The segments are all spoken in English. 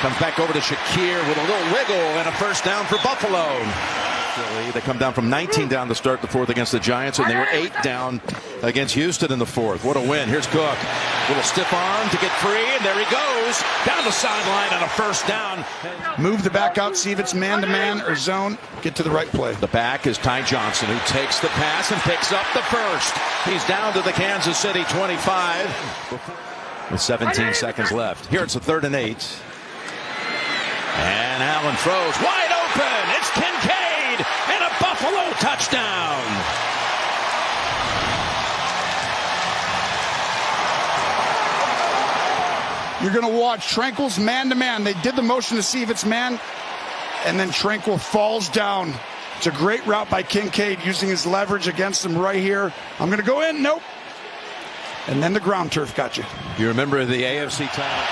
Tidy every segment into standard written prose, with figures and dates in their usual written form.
Comes back over to Shakir with a little wiggle and a first down for Buffalo. Philly, they come down from 19 down to start the fourth against the Giants, and they were 8 down against Houston in the fourth. What a win. Here's Cook. Little stiff arm to get free, and there he goes. Down the sideline on a first down. Move the back out, see if it's man-to-man or zone. Get to the right play. The back is Ty Johnson, who takes the pass and picks up the first. He's down to the Kansas City 25. With 17 seconds left. Here it's a 3rd and 8. And Allen throws wide open. It's Kincaid and a Buffalo touchdown. You're going to watch Tranquil's man-to-man. They did the motion to see if it's man, and then Tranquil falls down. It's a great route by Kincaid, using his leverage against him right here. I'm going to go in. Nope. And then the ground turf got you. You remember the AFC title?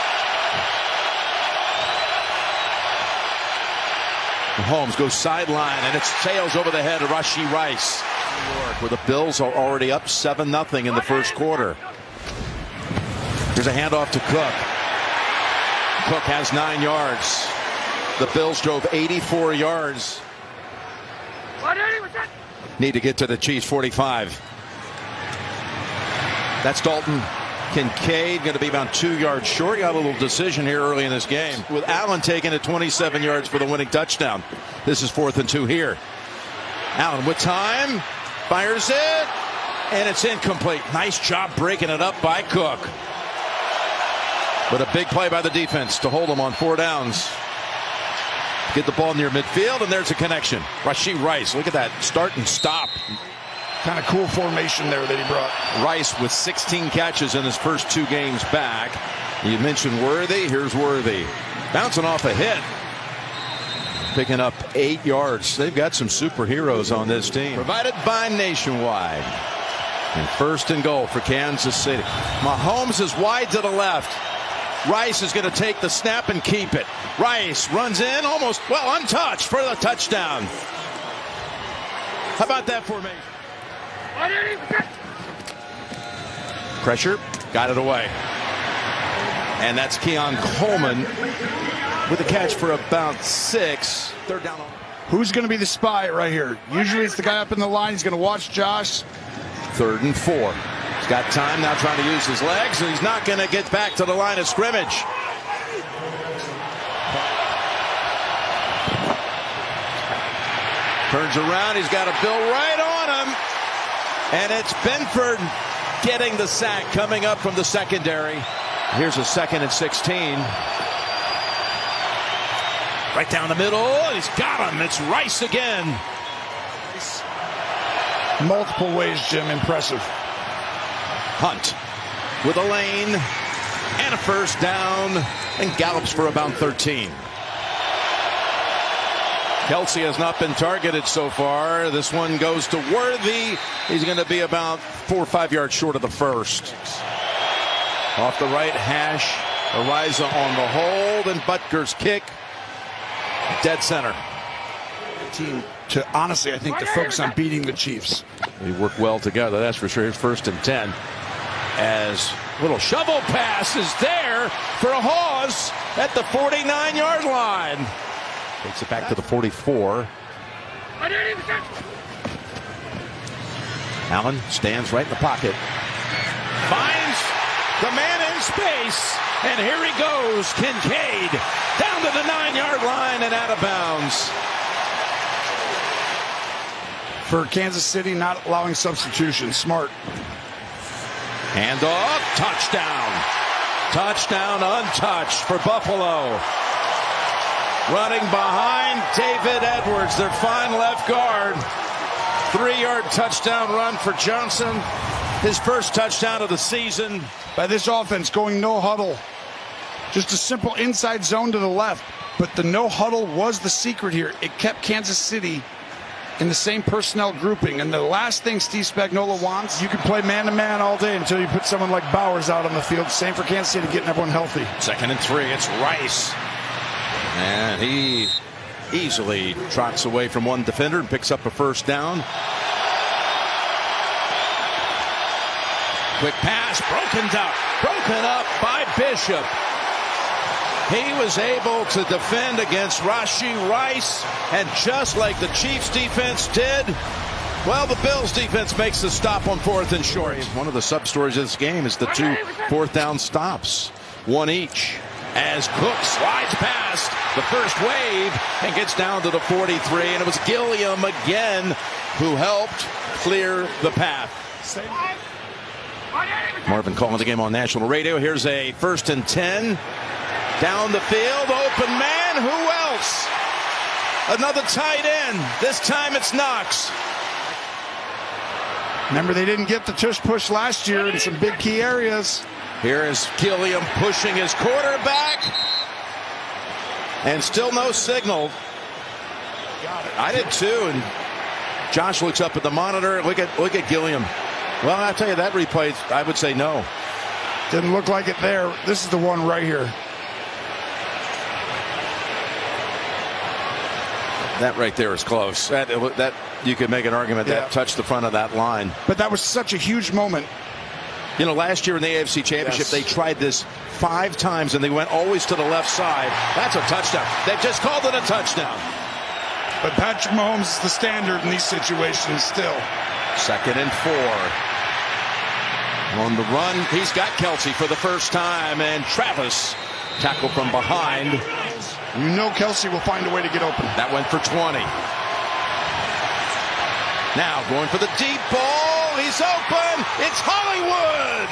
Holmes goes sideline, and it sails over the head of Rashee Rice. New York, where the Bills are already up 7-0 in the first quarter. Here's a handoff to Cook. Cook has 9 yards. The Bills drove 84 yards. Need to get to the Chiefs 45. That's Dalton Kincaid, going to be about 2 yards short. Got a little decision here early in this game, with Allen taking it 27 yards for the winning touchdown. This is 4th and 2 here. Allen with time, fires it, and it's incomplete. Nice job breaking it up by Cook. But a big play by the defense to hold them on 4 downs. Get the ball near midfield, and there's a connection. Rashee Rice, look at that start and stop. Kind of cool formation there that he brought. Rice with 16 catches in his first 2 games back. You mentioned Worthy. Here's Worthy. Bouncing off a hit. Picking up 8 yards. They've got some superheroes on this team. Provided by Nationwide. And 1st and goal for Kansas City. Mahomes is wide to the left. Rice is going to take the snap and keep it. Rice runs in almost, untouched for the touchdown. How about that formation? Pressure, got it away. And that's Keon Coleman with a catch for about 6. 3rd down. Who's going to be the spy right here? Usually it's the guy up in the line. He's going to watch Josh. 3rd and 4. He's got time now, trying to use his legs, and he's not going to get back to the line of scrimmage. Turns around, he's got a bill right on him. And it's Benford getting the sack, coming up from the secondary. Here's a 2nd and 16. Right down the middle. He's got him. It's Rice again. Multiple ways, Jim. Impressive. Hunt with a lane and a 1st down, and gallops for about 13. Kelsey has not been targeted so far. This one goes to Worthy. He's going to be about 4 or 5 yards short of the first. Off the right hash, Ariza on the hold, and Butker's kick. Dead center. Team to, honestly, I think, to focus on beating the Chiefs. They work well together, that's for sure. Here's 1st and 10. As little shovel pass is there for a Hawes at the 49-yard line. Takes it back to the 44. Allen stands right in the pocket. Finds the man in space. And here he goes. Kincaid down to the 9-yard line and out of bounds. For Kansas City, not allowing substitutions. Smart. Handoff. Touchdown. Touchdown untouched for Buffalo. Running behind David Edwards, their fine left guard. 3-yard touchdown run for Johnson. His first touchdown of the season. By this offense, going no huddle. Just a simple inside zone to the left. But the no huddle was the secret here. It kept Kansas City in the same personnel grouping. And the last thing Steve Spagnuolo wants, you can play man-to-man all day until you put someone like Bowers out on the field. Same for Kansas City, getting everyone healthy. 2nd and 3, it's Rice. And he easily trots away from one defender and picks up a 1st down. Quick pass, broken up by Bishop. He was able to defend against Rashee Rice, and just like the Chiefs defense did, well, the Bills defense makes the stop on 4th and short. One of the sub-stories of this game is the 2 4th down stops, one each, as Cook slides past the first wave and gets down to the 43, and it was Gilliam again who helped clear the path. Marvin calling the game on national radio. Here's a 1st and 10. Down the field, open man, who else? Another tight end. This time it's Knox. Remember, they didn't get the tush push last year in some big key areas. Here is Gilliam pushing his quarterback. And still no signal. I did too. And Josh looks up at the monitor. Look at Gilliam. Well, I'll tell you, that replay, I would say no. Didn't look like it there. This is the one right here. That right there is close. That you could make an argument that touched the front of that line. But that was such a huge moment. You know, last year in the AFC Championship, they tried this 5 times, and they went always to the left side. That's a touchdown. They've just called it a touchdown. But Patrick Mahomes is the standard in these situations still. 2nd and 4. On the run, he's got Kelce for the first time, and Travis tackle from behind. You know Kelce will find a way to get open. That went for 20. Now going for the deep ball. He's open. It's Hollywood.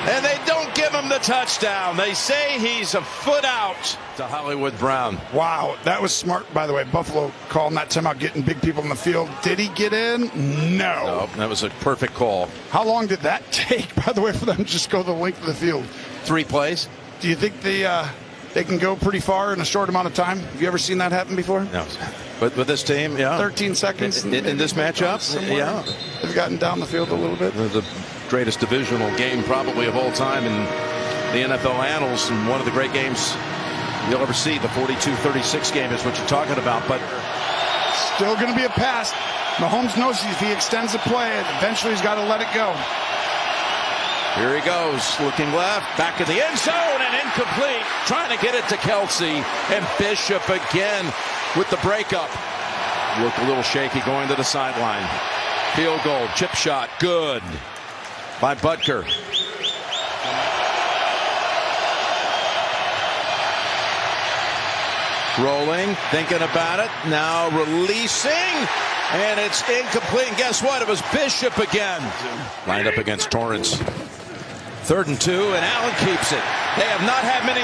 And they don't give him the touchdown. They say he's a foot out to Hollywood Brown. Wow, that was smart, by the way. Buffalo calling that timeout, getting big people in the field. Did he get in? No. That was a perfect call. How long did that take, by the way, for them to just go the length of the field? 3 plays. Do you think they can go pretty far in a short amount of time? Have you ever seen that happen before? No. But with this team, yeah. 13 seconds. In this matchup, yeah. They've gotten down the field a little bit. The greatest divisional game probably of all time in the NFL annals, and one of the great games you'll ever see. The 42-36 game is what you're talking about. But still going to be a pass. Mahomes knows if he extends the play, eventually he's got to let it go. Here he goes, looking left, back in the end zone, and incomplete. Trying to get it to Kelce, and Bishop again with the breakup. Looked a little shaky going to the sideline. Field goal, chip shot, good by Butker. Rolling, thinking about it, now releasing, and it's incomplete. And guess what? It was Bishop again. Lined up against Torrance. 3rd and 2, and Allen keeps it. They have not had many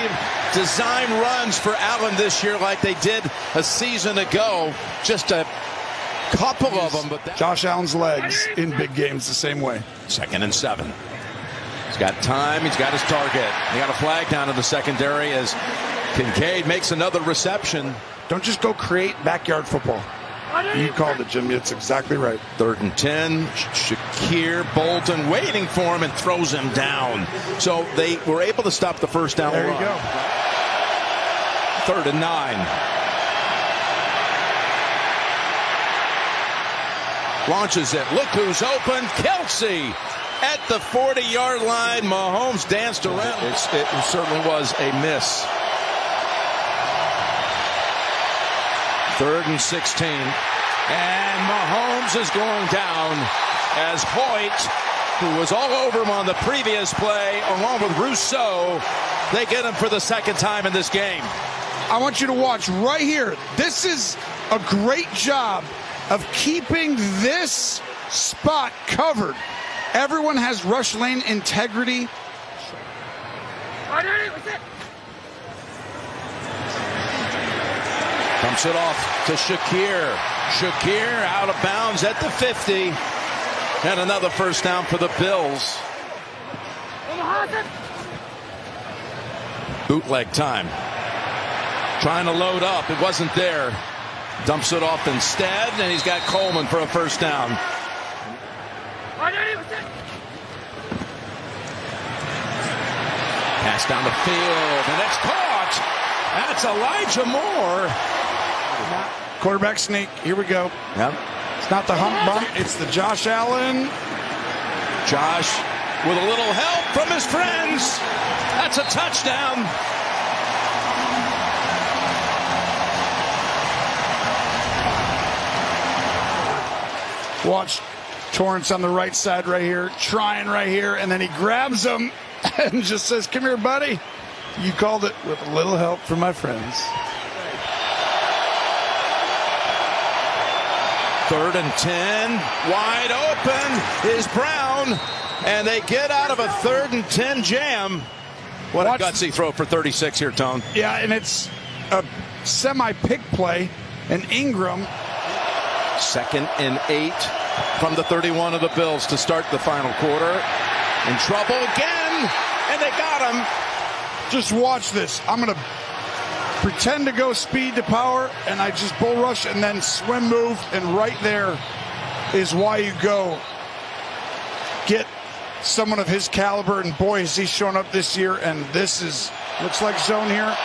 design runs for Allen this year like they did a season ago. Just a couple of them. But Josh Allen's legs in big games the same way. 2nd and 7. He's got time. He's got his target. He got a flag down in the secondary as Kincaid makes another reception. Don't just go create backyard football. You called it, Jim. It's exactly right. 3rd and 10. Shakir Bolton waiting for him and throws him down. So they were able to stop the first down. There you go. 3rd and 9. Launches it. Look who's open. Kelce at the 40-yard line. Mahomes danced around. It certainly was a miss. 3rd and 16. And Mahomes is going down as Hoyt, who was all over him on the previous play, along with Rousseau, they get him for the 2nd time in this game. I want you to watch right here. This is a great job of keeping this spot covered. Everyone has rush lane integrity. Dumps it off to Shakir. Shakir out of bounds at the 50. And another first down for the Bills. Bootleg time. Trying to load up. It wasn't there. Dumps it off instead, and he's got Coleman for a first down. Pass down the field, and it's caught. That's Elijah Moore. Quarterback sneak. Here we go. Yep. It's not the hump bump. It's the Josh Allen. Josh with a little help from his friends. That's a touchdown. Watch Torrance on the right side right here, trying right here, and then he grabs him and just says, "Come here, buddy." You called it, with a little help from my friends. 3rd and 10, wide open is Brown, and they get out of a 3rd and 10 jam. What a gutsy throw for 36 here, Tone. Yeah, and it's a semi-pick play, and Ingram. 2nd and 8 from the 31 of the Bills to start the final quarter. In trouble again, and they got him. Just watch this. I'm going to pretend to go speed to power, and I just bull rush and then swim move, and right there is why you go get someone of his caliber, and boy, has he shown up this year, and this is, looks like zone here.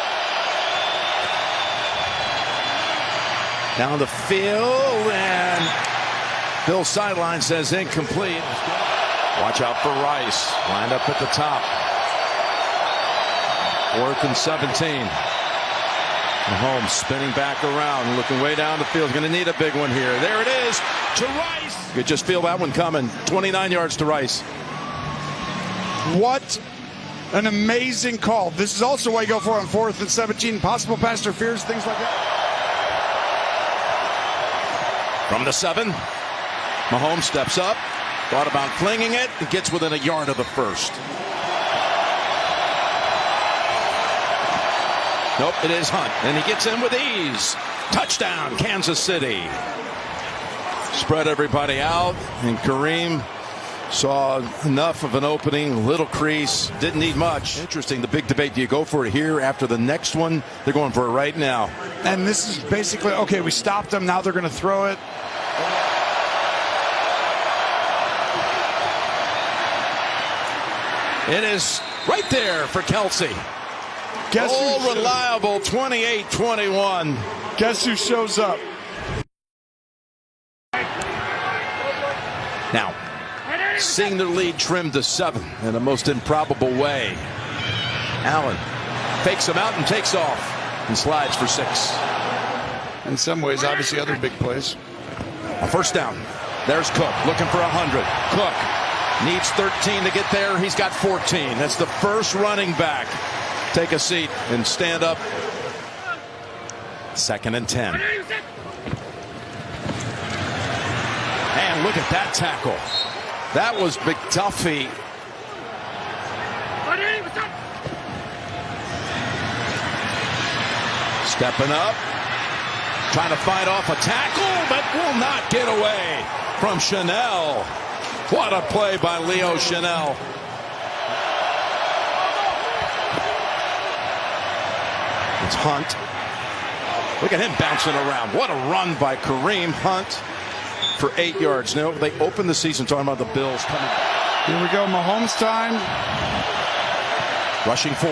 Down the field, and Bill's sideline says incomplete. Watch out for Rice. Lined up at the top. 4th and 17. Mahomes spinning back around, looking way down the field. Going to need a big one here. There it is to Rice. You could just feel that one coming. 29 yards to Rice. What an amazing call. This is also why you go for it on 4th and 17. Possible pass interference, things like that. From the 7, Mahomes steps up. Thought about flinging it. It gets within a yard of the first. Nope, it is Hunt, and he gets in with ease. Touchdown, Kansas City. Spread everybody out, and Kareem saw enough of an opening, little crease, didn't need much. Interesting, the big debate, do you go for it here after the next one? They're going for it right now. And this is basically, okay, we stopped them, now they're going to throw it. It is right there for Kelsey. All reliable 28-21. Guess who shows up? Now, seeing their lead trimmed to 7 in the most improbable way. Allen fakes him out and takes off and slides for 6. In some ways, obviously, other big plays. A first down. There's Cook looking for 100. Cook needs 13 to get there. He's got 14. That's the first running back. Take a seat and stand up. 2nd and 10. And look at that tackle. That was McDuffie. Stepping up. Trying to fight off a tackle, but will not get away from Chanel. What a play by Leo Chanel. It's Hunt. Look at him bouncing around. What a run by Kareem Hunt for 8 yards. Now, they opened the season talking about the Bills coming. Here we go, Mahomes time. Rushing 4.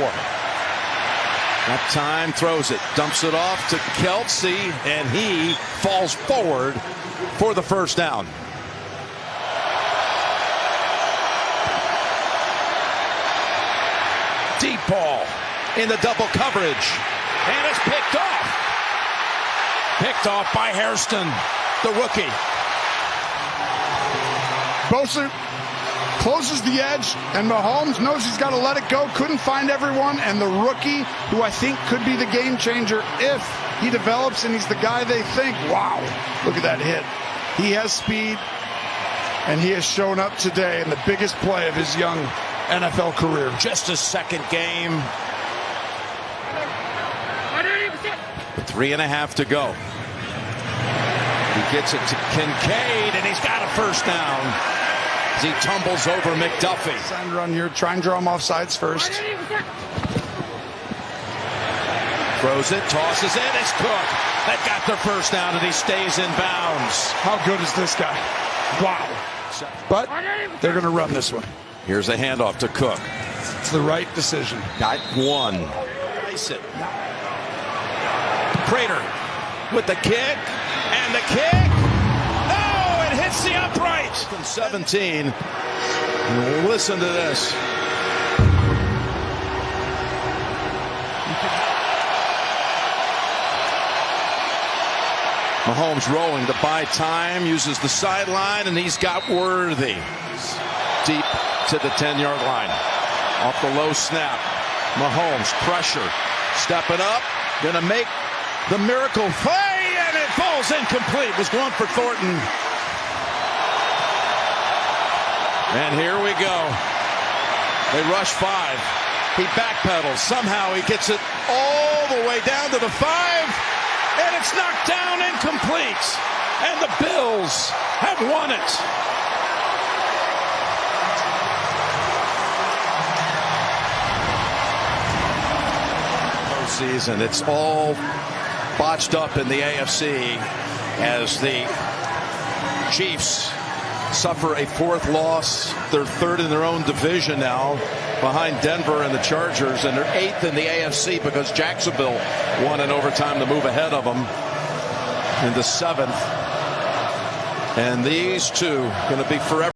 That time, throws it, dumps it off to Kelsey, and he falls forward for the first down. Deep ball in the double coverage, and it's picked off. Picked off by Hairston, the rookie. Bosa closes the edge, and Mahomes knows he's got to let it go. Couldn't find everyone, and the rookie, who I think could be the game changer if he develops and he's the guy they think. Wow, look at that hit. He has speed, and he has shown up today in the biggest play of his young NFL career. Just his second game. 3.5 to go. He gets it to Kincaid, and he's got a first down. As he tumbles over McDuffie. Sign run here. Try and draw him off sides first. Throws it, tosses it. It's Cook. They've got their first down, and he stays in bounds. How good is this guy? Wow. But they're going to run this one. Here's a handoff to Cook. It's the right decision. Got 1. Nice it. Prater with the kick, and the kick. No, it hits the upright. From 17. Listen to this. Mahomes rolling to buy time, uses the sideline, and he's got Worthy deep to the 10-yard line. Off the low snap. Mahomes, pressure, stepping up, gonna make the miracle play, and it falls incomplete. Was going for Thornton. And here we go. They rush 5. He backpedals. Somehow he gets it all the way down to the 5, and it's knocked down incomplete. And the Bills have won it. Season. It's all botched up in the AFC as the Chiefs suffer a 4th loss. They're 3rd in their own division now, behind Denver and the Chargers, and they're 8th in the AFC because Jacksonville won in overtime to move ahead of them into 7th. And these two going to be forever.